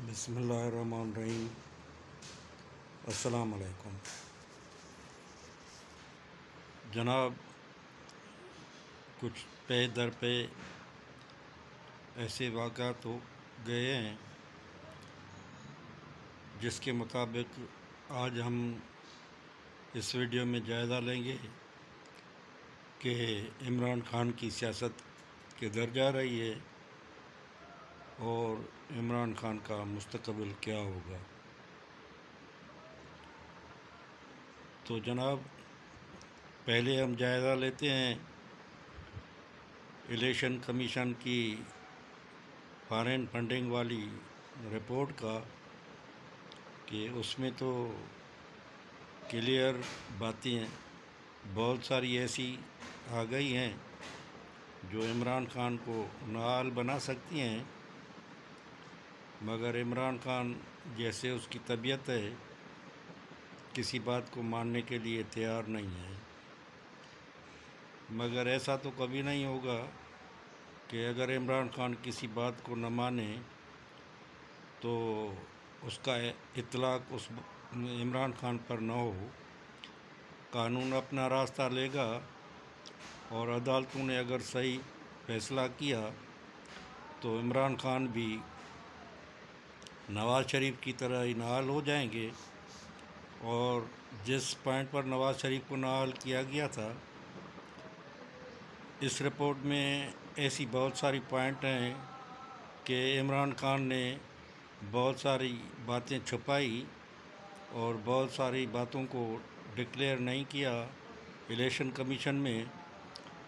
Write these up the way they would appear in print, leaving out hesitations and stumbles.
बिस्मिल्लाहिर्रहमानिर्रहीम। अस्सलाम वालेकुम जनाब। कुछ पे दर पे ऐसे वाक़ात हो गए हैं जिसके मुताबिक आज हम इस वीडियो में जायज़ा लेंगे कि इमरान खान की सियासत किधर जा रही है और इमरान खान का मुस्तकबिल क्या होगा। तो जनाब, पहले हम जायज़ा लेते हैं इलेक्शन कमीशन की फॉरेन फंडिंग वाली रिपोर्ट का, कि उसमें तो क्लियर बातें बहुत सारी ऐसी आ गई हैं जो इमरान खान को नाअहल बना सकती हैं, मगर इमरान खान जैसे उसकी तबीयत है किसी बात को मानने के लिए तैयार नहीं है। मगर ऐसा तो कभी नहीं होगा कि अगर इमरान खान किसी बात को न माने तो उसका इतलाक़ उस इमरान खान पर न हो। कानून अपना रास्ता लेगा और अदालतों ने अगर सही फैसला किया तो इमरान खान भी नवाज़ शरीफ की तरह ही नाअहल हो जाएंगे। और जिस पॉइंट पर नवाज़ शरीफ को नाअहल किया गया था, इस रिपोर्ट में ऐसी बहुत सारी पॉइंट हैं कि इमरान खान ने बहुत सारी बातें छुपाई और बहुत सारी बातों को डिक्लेयर नहीं किया इलेक्शन कमीशन में,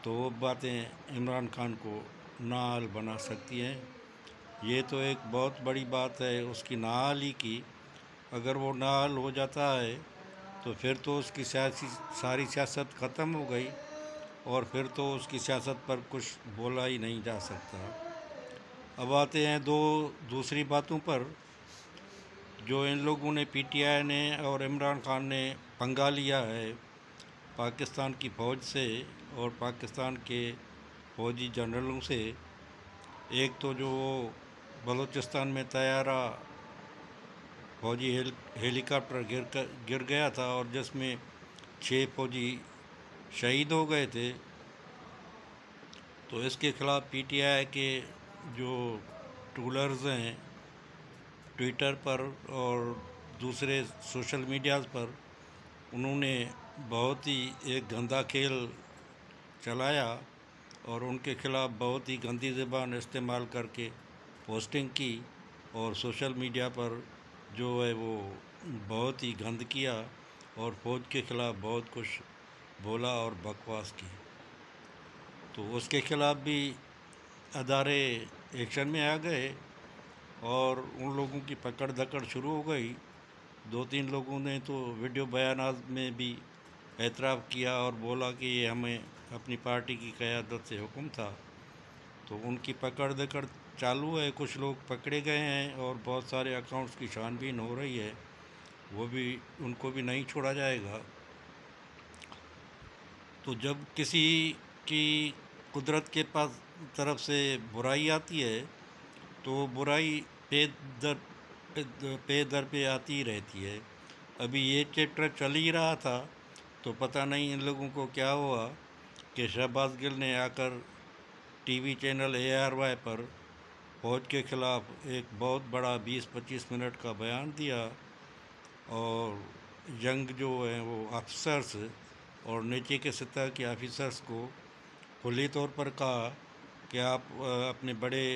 तो वो बातें इमरान खान को नाअहल बना सकती हैं। ये तो एक बहुत बड़ी बात है उसकी नाअहली की। अगर वो नाअहल हो जाता है तो फिर तो उसकी सारी सियासत ख़त्म हो गई और फिर तो उसकी सियासत पर कुछ बोला ही नहीं जा सकता। अब आते हैं दूसरी बातों पर। जो इन लोगों ने पीटीआई ने और इमरान खान ने पंगा लिया है पाकिस्तान की फ़ौज से और पाकिस्तान के फ़ौजी जनरलों से। एक तो जो बलूचिस्तान में तैयारा फ़ौजी हेलीकॉप्टर गिर गया था और जिसमें 6 फ़ौजी शहीद हो गए थे, तो इसके ख़िलाफ़ पीटीआई के जो ट्रोलर्स हैं ट्विटर पर और दूसरे सोशल मीडियाज़ पर, उन्होंने बहुत ही एक गंदा खेल चलाया और उनके ख़िलाफ़ बहुत ही गंदी ज़बान इस्तेमाल करके पोस्टिंग की और सोशल मीडिया पर जो है वो बहुत ही गंद किया और फ़ौज के ख़िलाफ़ बहुत कुछ बोला और बकवास की। तो उसके ख़िलाफ़ भी अदारे एक्शन में आ गए और उन लोगों की पकड़ धकड़ शुरू हो गई। 2-3 लोगों ने तो वीडियो बयानात में भी एतराफ़ किया और बोला कि ये हमें अपनी पार्टी की क़यादत से हुक्म था। तो उनकी पकड़ धकड़ चालू है। कुछ लोग पकड़े गए हैं और बहुत सारे अकाउंट्स की छानबीन हो रही है, वो भी उनको भी नहीं छोड़ा जाएगा। तो जब किसी की कुदरत के पास तरफ से बुराई आती है तो बुराई पे दर पे आती ही रहती है। अभी ये चैप्टर चल ही रहा था तो पता नहीं इन लोगों को क्या हुआ कि शहबाज गिल ने आकर टीवी चैनल ARY पर फ़ौज के ख़िलाफ़ एक बहुत बड़ा 20-25 मिनट का बयान दिया और यंग जो हैं वो ऑफिसर्स और नीचे के सतह के ऑफिसर्स को खुली तौर पर कहा कि आप अपने बड़े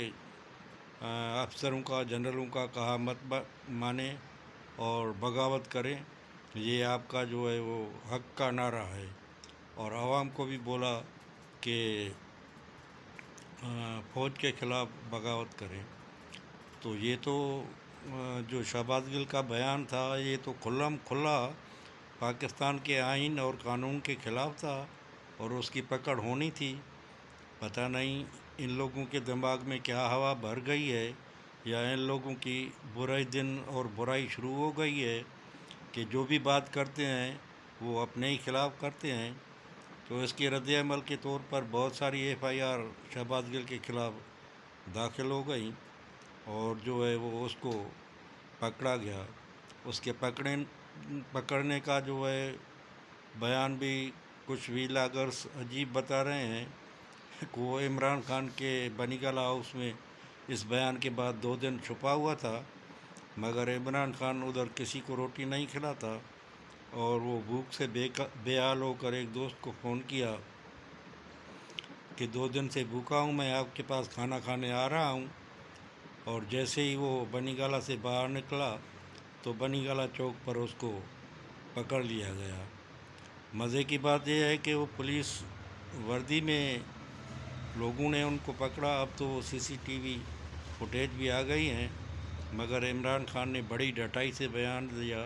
अफसरों का, जनरलों का कहा मत माने और बगावत करें। ये आपका जो है वो हक का नारा है। और आवाम को भी बोला कि फ़ौज के ख़िलाफ़ बगावत करें। तो ये तो जो शहबाज गिल का बयान था ये तो खुल्लम खुल्ला पाकिस्तान के आइन और कानून के ख़िलाफ़ था और उसकी पकड़ होनी थी। पता नहीं इन लोगों के दिमाग में क्या हवा भर गई है या इन लोगों की बुराई दिन और बुराई शुरू हो गई है कि जो भी बात करते हैं वो अपने ही ख़िलाफ़ करते हैं। तो इसके रद्द-ए-अमल के तौर पर बहुत सारी FIR शहबाज गिल के ख़िलाफ़ दाखिल हो गई और जो है वो उसको पकड़ा गया। उसके पकड़ने का जो है बयान भी कुछ व्लॉगर्स अजीब बता रहे हैं कि वो इमरान खान के बनीगला हाउस में इस बयान के बाद 2 दिन छुपा हुआ था, मगर इमरान खान उधर किसी को रोटी नहीं खिलाता और वो भूख से बेहाल होकर एक दोस्त को फ़ोन किया कि 2 दिन से भूखा हूँ, मैं आपके पास खाना खाने आ रहा हूँ। और जैसे ही वो बनीगला से बाहर निकला तो बनीगला चौक पर उसको पकड़ लिया गया। मज़े की बात यह है कि वो पुलिस वर्दी में लोगों ने उनको पकड़ा। अब तो सीसीटीवी फुटेज भी आ गई हैं, मगर इमरान खान ने बड़ी डटाई से बयान दिया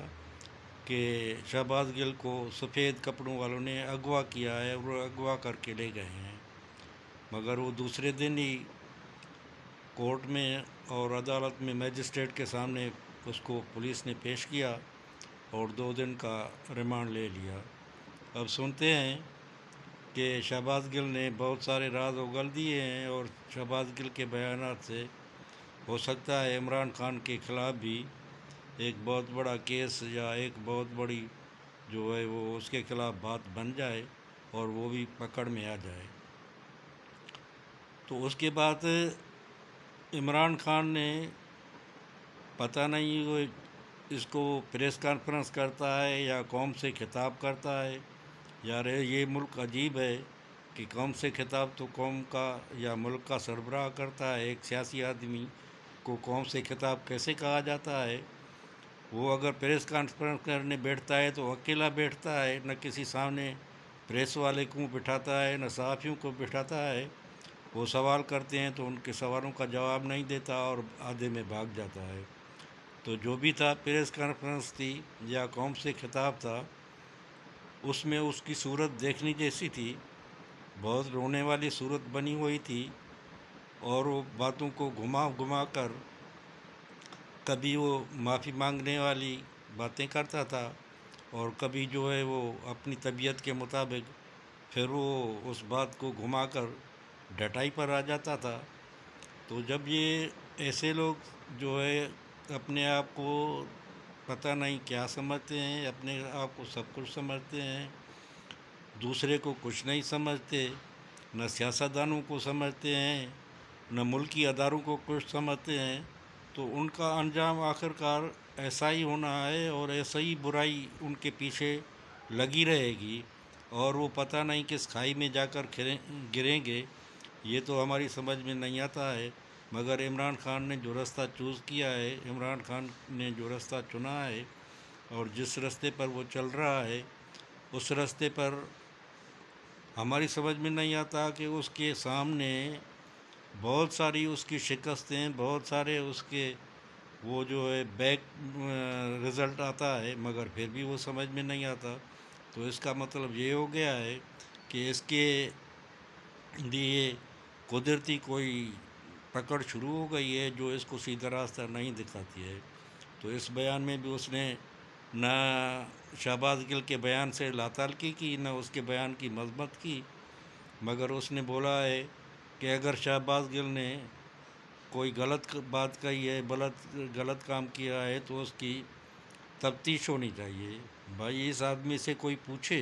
कि शहबाज गिल को सफ़ेद कपड़ों वालों ने अगवा किया है और अगवा करके ले गए हैं। मगर वो दूसरे दिन ही कोर्ट में और अदालत में मजिस्ट्रेट के सामने उसको पुलिस ने पेश किया और 2 दिन का रिमांड ले लिया। अब सुनते हैं कि शहबाज गिल ने बहुत सारे राज उगल दिए हैं और शहबाज गिल के बयानात से हो सकता है इमरान खान के ख़िलाफ़ भी एक बहुत बड़ा केस या एक बहुत बड़ी जो है वो उसके ख़िलाफ़ बात बन जाए और वो भी पकड़ में आ जाए। तो उसके बाद इमरान खान ने पता नहीं वो इसको प्रेस कॉन्फ्रेंस करता है या कौम से खिताब करता है। यार ये मुल्क अजीब है कि कौम से खिताब तो कौम का या मुल्क का सरबराह करता है। एक सियासी आदमी को कौम से खिताब कैसे कहा जाता है? वो अगर प्रेस कॉन्फ्रेंस करने बैठता है तो अकेला बैठता है, न किसी सामने प्रेस वाले को बिठाता है न सहाफ़ियों को बिठाता है। वो सवाल करते हैं तो उनके सवालों का जवाब नहीं देता और आधे में भाग जाता है। तो जो भी था, प्रेस कॉन्फ्रेंस थी या कौम से खिताब था, उसमें उसकी सूरत देखने जैसी थी। बहुत रोने वाली सूरत बनी हुई थी और वो बातों को घुमा घुमा कर कभी वो माफ़ी मांगने वाली बातें करता था और कभी जो है वो अपनी तबीयत के मुताबिक फिर वो उस बात को घुमाकर डटाई पर आ जाता था। तो जब ये ऐसे लोग जो है अपने आप को पता नहीं क्या समझते हैं, अपने आप को सब कुछ समझते हैं, दूसरे को कुछ नहीं समझते, न सियासतदानों को समझते हैं न मुल्की अदारों को कुछ समझते हैं, तो उनका अंजाम आखिरकार ऐसा ही होना है और ऐसा ही बुराई उनके पीछे लगी रहेगी और वो पता नहीं किस खाई में जाकर गिरेंगे। ये तो हमारी समझ में नहीं आता है। मगर इमरान खान ने जो रास्ता चूज़ किया है, इमरान खान ने जो रास्ता चुना है और जिस रास्ते पर वो चल रहा है, उस रास्ते पर हमारी समझ में नहीं आता कि उसके सामने बहुत सारी उसकी शिकस्तें, बहुत सारे उसके वो जो है बैक रिज़ल्ट आता है, मगर फिर भी वो समझ में नहीं आता। तो इसका मतलब ये हो गया है कि इसके लिए कुदरती कोई पकड़ शुरू हो गई है जो इसको सीधा रास्ता नहीं दिखाती है। तो इस बयान में भी उसने न शहबाज गिल के बयान से लाताल्की की न उसके बयान की मजम्मत की, मगर उसने बोला है कि अगर शहबाज गिल ने कोई गलत बात कही है, गलत काम किया है तो उसकी तफ्तीश होनी चाहिए। भाई इस आदमी से कोई पूछे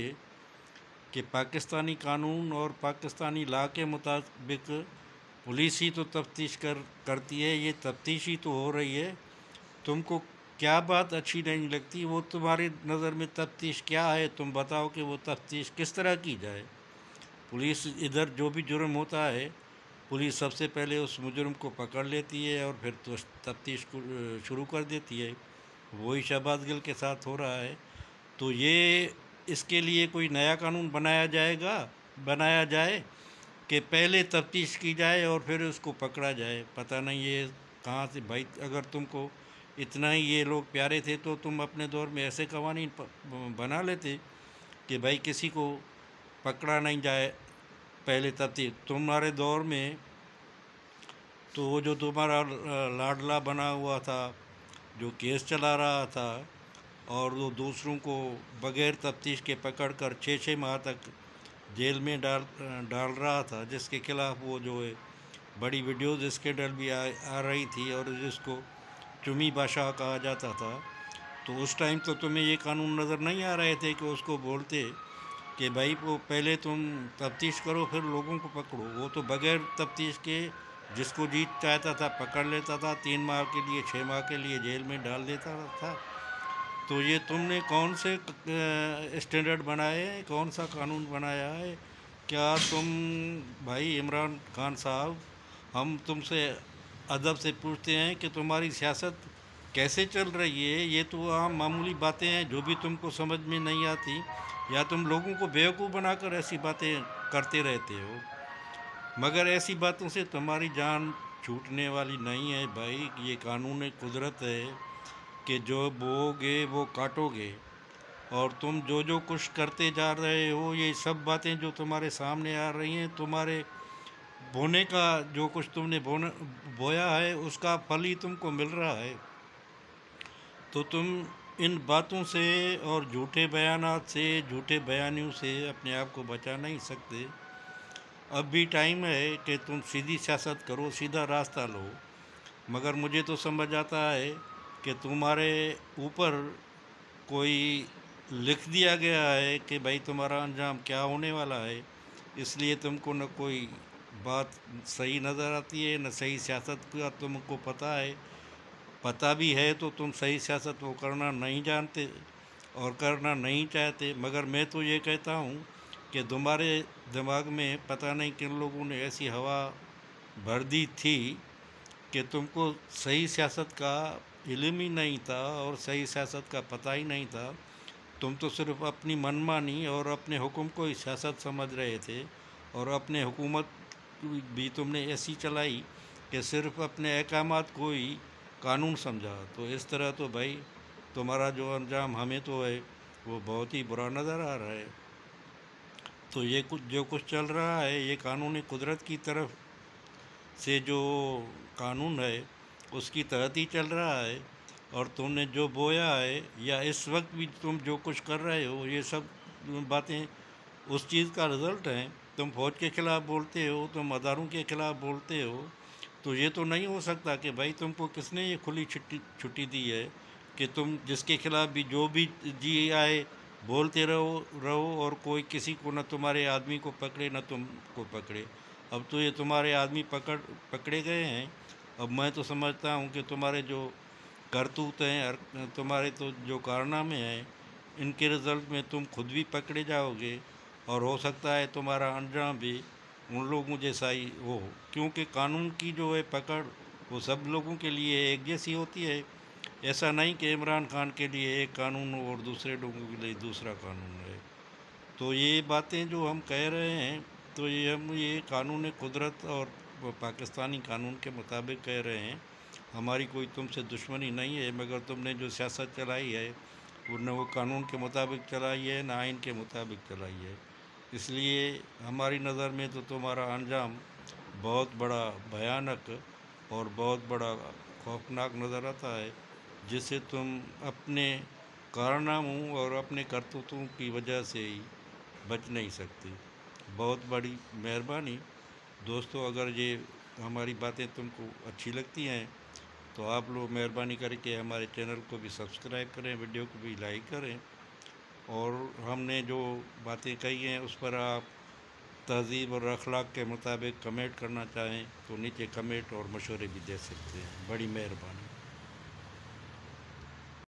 कि पाकिस्तानी कानून और पाकिस्तानी लॉ के मुताबिक पुलिस ही तो तफ्तीश करती है, ये तफ्तीश ही तो हो रही है। तुमको क्या बात अच्छी नहीं लगती? वो तुम्हारी नज़र में तफ्तीश क्या है? तुम बताओ कि वो तफ्तीश किस तरह की जाए। पुलिस इधर जो भी जुर्म होता है, पुलिस सबसे पहले उस मुजरिम को पकड़ लेती है और फिर तो तफ्तीश शुरू कर देती है। वही शहबाज गिल के साथ हो रहा है। तो ये इसके लिए कोई नया कानून बनाया जाए कि पहले तफ्तीश की जाए और फिर उसको पकड़ा जाए। पता नहीं ये कहाँ से भाई। अगर तुमको इतना ही ये लोग प्यारे थे तो तुम अपने दौर में ऐसे कवानीन बना लेते कि भाई किसी को पकड़ा नहीं जाए पहले तफ्तीश। तुम्हारे दौर में तो वो जो तुम्हारा लाडला बना हुआ था, जो केस चला रहा था और वो दूसरों को बग़ैर तफ्तीश के पकड़ कर 6-6 माह तक जेल में डाल रहा था, जिसके खिलाफ़ वो जो है बड़ी वीडियोज़ स्कैंडल भी आ रही थी और जिसको चुमी बादशाह कहा जाता था। तो उस टाइम तो तुम्हें ये कानून नज़र नहीं आ रहे थे कि उसको बोलते कि भाई वो पहले तुम तफ्तीश करो फिर लोगों को पकड़ो। वो तो बगैर तफ्तीश के जिसको जीत चाहता था पकड़ लेता था, 3 माह के लिए 6 माह के लिए जेल में डाल देता था। तो ये तुमने कौन से स्टैंडर्ड बनाए हैं, कौन सा कानून बनाया है? क्या तुम भाई इमरान खान साहब, हम तुमसे अदब से पूछते हैं कि तुम्हारी सियासत कैसे चल रही है? ये तो आम मामूली बातें हैं जो भी तुमको समझ में नहीं आती, या तुम लोगों को बेवकूफ़ बनाकर ऐसी बातें करते रहते हो। मगर ऐसी बातों से तुम्हारी जान छूटने वाली नहीं है भाई। ये कानून कुदरत है कि जो बोओगे वो काटोगे। और तुम जो जो कुछ करते जा रहे हो, ये सब बातें जो तुम्हारे सामने आ रही हैं, तुम्हारे बोने का जो कुछ तुमने बोया है उसका फल ही तुमको मिल रहा है। तो तुम इन बातों से और झूठे बयानात से, झूठे बयानियों से अपने आप को बचा नहीं सकते। अब भी टाइम है कि तुम सीधी सियासत करो, सीधा रास्ता लो। मगर मुझे तो समझ आता है कि तुम्हारे ऊपर कोई लिख दिया गया है कि भाई तुम्हारा अंजाम क्या होने वाला है। इसलिए तुमको न कोई बात सही नज़र आती है, न सही सियासत का तुमको पता है। पता भी है तो तुम सही सियासत वो करना नहीं जानते और करना नहीं चाहते। मगर मैं तो ये कहता हूँ कि तुम्हारे दिमाग में पता नहीं किन लोगों ने ऐसी हवा भर दी थी कि तुमको सही सियासत का इल्म ही नहीं था और सही सियासत का पता ही नहीं था। तुम तो सिर्फ अपनी मनमानी और अपने हुक्म को ही सियासत समझ रहे थे, और अपने हुकूमत भी तुमने ऐसी चलाई कि सिर्फ अपने अहकामात को ही कानून समझा। तो इस तरह तो भाई तुम्हारा जो अंजाम हमें तो है वो बहुत ही बुरा नज़र आ रहा है। तो ये कुछ जो कुछ चल रहा है ये कानूनी कुदरत की तरफ से जो कानून है उसकी तहत ही चल रहा है। और तुमने जो बोया है या इस वक्त भी तुम जो कुछ कर रहे हो, ये सब बातें उस चीज़ का रिज़ल्ट है। तुम फौज के ख़िलाफ़ बोलते हो, तुम अदारों के ख़िलाफ़ बोलते हो। तो ये तो नहीं हो सकता कि भाई तुमको किसने ये खुली छुट्टी दी है कि तुम जिसके ख़िलाफ़ भी जो भी जी आए बोलते रहो और कोई किसी को न तुम्हारे आदमी को पकड़े न तुमको पकड़े। अब तो ये तुम्हारे आदमी पकड़े गए हैं। अब मैं तो समझता हूँ कि तुम्हारे जो करतूत हैं और तुम्हारे तो जो कारनामे हैं, इनके रिज़ल्ट में तुम खुद भी पकड़े जाओगे और हो सकता है तुम्हारा अंजाम भी उन लोगों जैसा ही हो। क्योंकि कानून की जो है पकड़ वो सब लोगों के लिए एक जैसी होती है। ऐसा नहीं कि इमरान खान के लिए एक कानून हो और दूसरे लोगों के लिए दूसरा कानून है। तो ये बातें जो हम कह रहे हैं, तो ये कानून कुदरत और पाकिस्तानी कानून के मुताबिक कह रहे हैं। हमारी कोई तुमसे दुश्मनी नहीं है, मगर तुमने जो सियासत चलाई है न वो कानून के मुताबिक चलाई है न आइन के मुताबिक चलाई है। इसलिए हमारी नज़र में तो तुम्हारा अंजाम बहुत बड़ा भयानक और बहुत बड़ा खौफनाक नज़र आता है, जिससे तुम अपने कारनामों और अपने करतूतों की वजह से ही बच नहीं सकती। बहुत बड़ी मेहरबानी दोस्तों। अगर ये हमारी बातें तुमको अच्छी लगती हैं तो आप लोग मेहरबानी करके हमारे चैनल को भी सब्सक्राइब करें, वीडियो को भी लाइक करें। और हमने जो बातें कही हैं उस पर आप तहज़ीब और अखलाक के मुताबिक कमेंट करना चाहें तो नीचे कमेंट और मशवरे भी दे सकते हैं। बड़ी मेहरबानी।